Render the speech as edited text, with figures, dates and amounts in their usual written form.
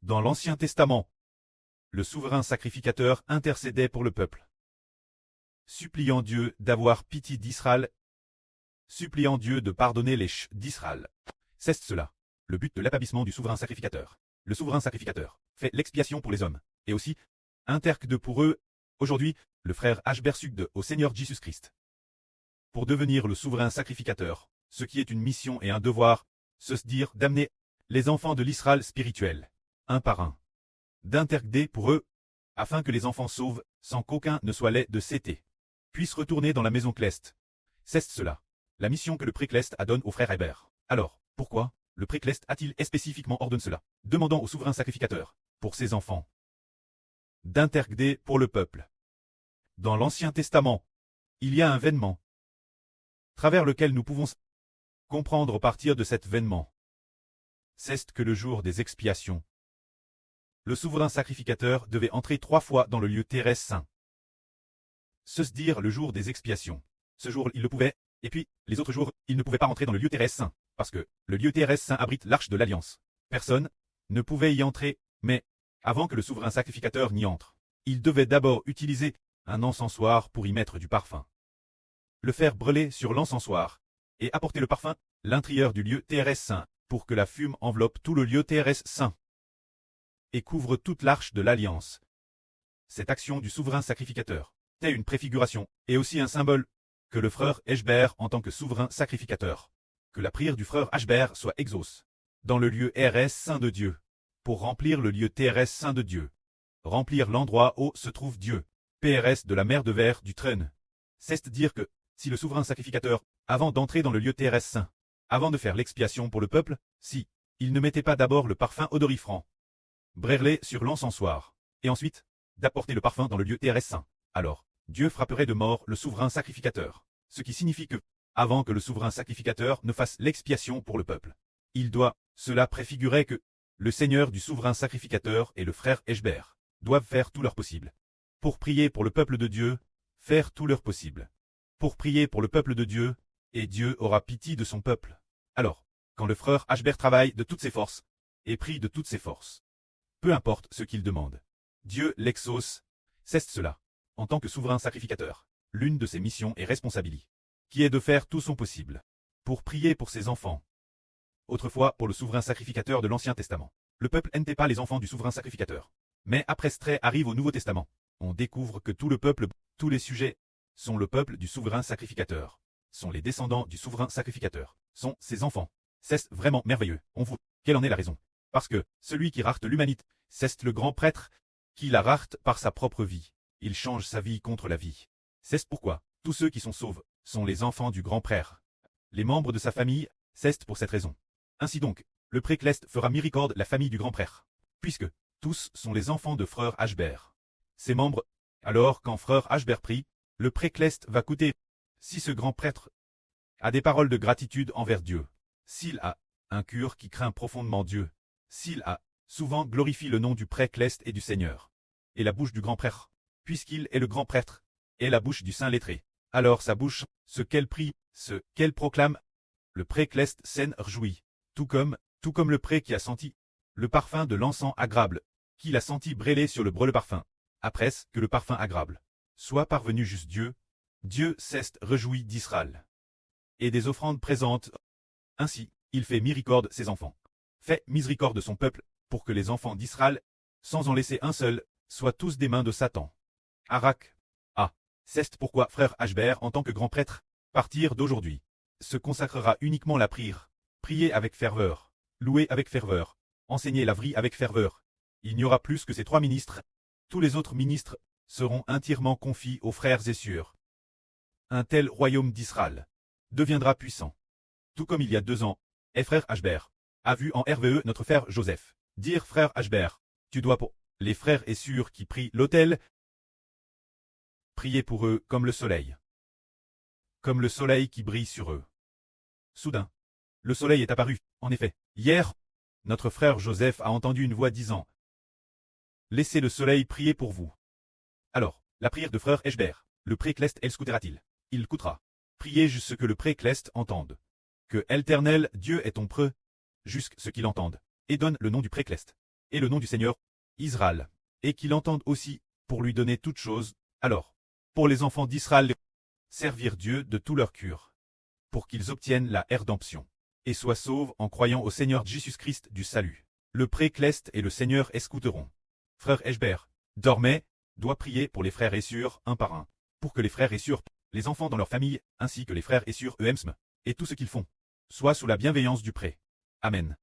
Dans l'Ancien Testament, le souverain sacrificateur intercédait pour le peuple, suppliant Dieu d'avoir pitié d'Israël, suppliant Dieu de pardonner les ch d'Israël. C'est cela, le but de l'établissement du souverain sacrificateur. Le souverain sacrificateur fait l'expiation pour les hommes, et aussi intercède pour eux, aujourd'hui, le frère H. au Seigneur Jésus-Christ. Pour devenir le souverain sacrificateur, ce qui est une mission et un devoir, c'est-à-dire d'amener les enfants de l'Israël spirituel, un par un, d'intercéder pour eux, afin que les enfants sauvent, sans qu'aucun ne soit laid de céter, puissent retourner dans la maison cleste. C'est cela, la mission que le précleste a donne au frère Hébert. Alors, pourquoi le précleste a-t-il spécifiquement ordonné cela, demandant au souverain sacrificateur, pour ses enfants, d'intercéder pour le peuple? Dans l'Ancien Testament, il y a un vênement, travers lequel nous pouvons comprendre à partir de cet vênement. C'est que le jour des expiations, le souverain sacrificateur devait entrer 3 fois dans le lieu terrestre saint. C'est-à-dire le jour des expiations. Ce jour, il le pouvait, et puis, les autres jours, il ne pouvait pas entrer dans le lieu terrestre saint, parce que le lieu terrestre saint abrite l'arche de l'Alliance. Personne ne pouvait y entrer, mais, avant que le souverain sacrificateur n'y entre, il devait d'abord utiliser un encensoir pour y mettre du parfum, le faire brûler sur l'encensoir, et apporter le parfum, l'intérieur du lieu terrestre saint, pour que la fume enveloppe tout le lieu terrestre saint et couvre toute l'arche de l'Alliance. Cette action du souverain sacrificateur est une préfiguration, et aussi un symbole, que le frère Hébert en tant que souverain sacrificateur, que la prière du frère Hébert soit exauce, dans le lieu terrestre saint de Dieu, pour remplir le lieu terrestre saint de Dieu, remplir l'endroit où se trouve Dieu, PRS de la mer de verre du trône. C'est-à-dire que, si le souverain sacrificateur, avant d'entrer dans le lieu terrestre saint, avant de faire l'expiation pour le peuple, si il ne mettait pas d'abord le parfum odorifrant, brûlé sur l'encensoir, et ensuite, d'apporter le parfum dans le lieu terrestre saint, alors, Dieu frapperait de mort le souverain sacrificateur, ce qui signifie que, avant que le souverain sacrificateur ne fasse l'expiation pour le peuple, cela préfigurait que, le Seigneur du souverain sacrificateur et le frère Hébert doivent faire tout leur possible. Pour prier pour le peuple de Dieu, faire tout leur possible. Pour prier pour le peuple de Dieu, et Dieu aura pitié de son peuple. Alors, quand le frère Hébert travaille de toutes ses forces, et prie de toutes ses forces, peu importe ce qu'il demande, Dieu l'exauce, c'est cela, en tant que souverain sacrificateur, l'une de ses missions et responsabilités, qui est de faire tout son possible, pour prier pour ses enfants. Autrefois, pour le souverain sacrificateur de l'Ancien Testament, le peuple n'était pas les enfants du souverain sacrificateur. Mais après ce trait arrive au Nouveau Testament, on découvre que tout le peuple, tous les sujets, sont le peuple du souverain sacrificateur, sont les descendants du souverain sacrificateur, sont ses enfants. C'est vraiment merveilleux. On voit quelle en est la raison. Parce que celui qui rarte l'humanité, c'est le grand prêtre, qui la rarte par sa propre vie. Il change sa vie contre la vie. C'est pourquoi tous ceux qui sont sauvés sont les enfants du grand prêtre. Les membres de sa famille, c'est pour cette raison. Ainsi donc, le précleste fera miséricorde la famille du grand prêtre, puisque tous sont les enfants de frère Hébert. Ses membres, alors quand frère Hébert prie, le précleste va coûter, si ce grand prêtre a des paroles de gratitude envers Dieu, s'il a un cœur qui craint profondément Dieu, s'il a souvent glorifié le nom du précleste et du Seigneur, et la bouche du grand prêtre, puisqu'il est le grand prêtre, et la bouche du saint lettré, alors sa bouche, ce qu'elle prie, ce qu'elle proclame, le précleste s'en réjouit, tout comme le pré qui a senti le parfum de l'encens agréable, qu'il a senti brûler sur le parfum, après que le parfum agréable soit parvenu juste Dieu s'est réjoui d'Israël, et des offrandes présentes. Ainsi, il fait miséricorde ses enfants, fait miséricorde de son peuple, pour que les enfants d'Israël, sans en laisser un seul, soient tous des mains de Satan. Arak. Ah, c'est pourquoi frère Hébert en tant que grand prêtre, partir d'aujourd'hui, se consacrera uniquement à la prière, prier avec ferveur, louer avec ferveur, enseigner la vie avec ferveur. Il n'y aura plus que ces 3 ministres. Tous les autres ministres seront entièrement confiés aux frères et sœurs. Un tel royaume d'Israël deviendra puissant. Tout comme il y a 2 ans, et frère Hébert a vu en RVE notre frère Joseph dire frère Hébert, tu dois pour les frères et sœurs qui prient l'autel, prier pour eux comme le soleil qui brille sur eux. Soudain, le soleil est apparu. En effet, hier, notre frère Joseph a entendu une voix disant « Laissez le soleil prier pour vous ». Alors, la prière de frère Hébert, le précleste écoutera-t-il? Il coûtera. Priez jusqu'à ce que le précleste entende. Que l'Éternel Dieu est ton preux, jusqu'à ce qu'il entende, et donne le nom du précleste. et le nom du Seigneur, Israël, et qu'il entende aussi, pour lui donner toutes choses, alors, pour les enfants d'Israël, servir Dieu de tout leur cœur, pour qu'ils obtiennent la rédemption, et soient sauvés en croyant au Seigneur Jésus-Christ du salut. Le précleste et le Seigneur escouteront. Frère Eshbert, dormez, doit prier pour les frères et sœurs un par un, pour que les frères et sœurs, les enfants dans leur famille, ainsi que les frères et sœurs EMSM, et tout ce qu'ils font, soient sous la bienveillance du pré. Amen.